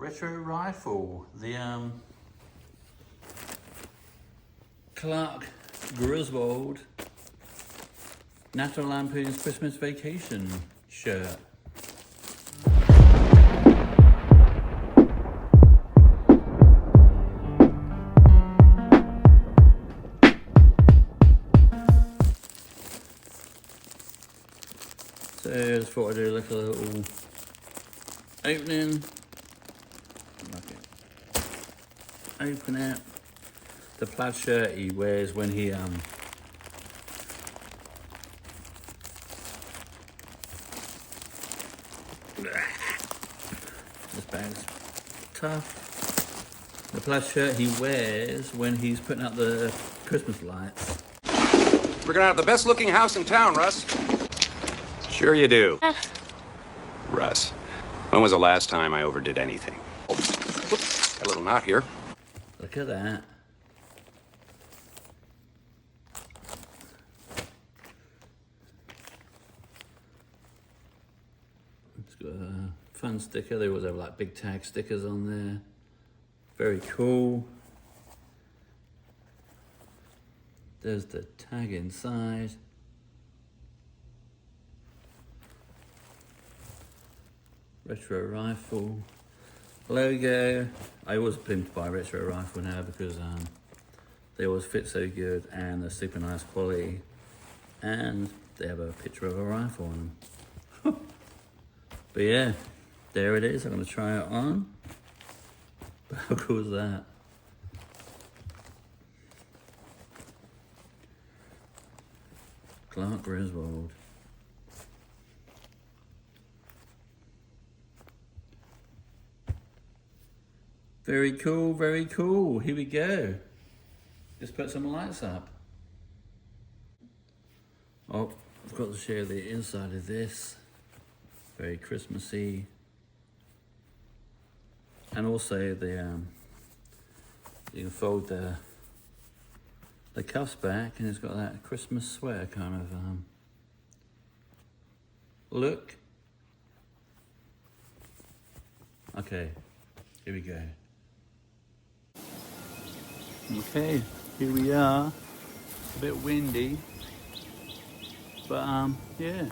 retro rifle, the Clark Griswold National Lampoons Christmas Vacation shirt. So I just thought I'd do like a little opening. Open it. The plaid shirt he wears when he this bag's tough. The plaid shirt he wears when he's putting up the Christmas lights. We're gonna have the best looking house in town, Russ. Sure you do. Russ, when was the last time I overdid anything? Whoops, got a little knot here. Look at that. It's got a fun sticker. They always have like big tag stickers on there. Very cool. There's the tag inside. Retro rifle logo. I always plan to buy retro rifle now because they always fit so good and they're super nice quality, and they have a picture of a rifle on them. But yeah, there it is. I'm gonna try it on. But how cool is that? Clark Griswold. Very cool, very cool. Here we go. Let's put some lights up. Oh, I've got to show the inside of this. Very Christmassy. And also the you can fold the cuffs back and it's got that Christmas sweater kind of look. Okay, here we go. Okay, here we are. It's a bit windy, but yeah.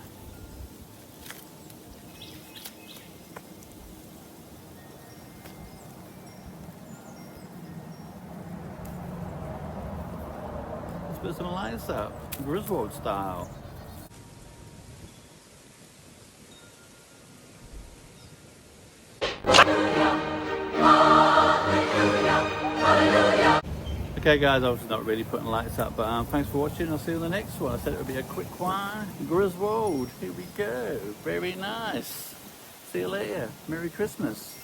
Let's put some lights up, Griswold style. Okay guys, I was not really putting lights up, but thanks for watching. I'll see you in the next one. I said it would be a quick one. Griswold, here we go. Very nice. See you later. Merry Christmas.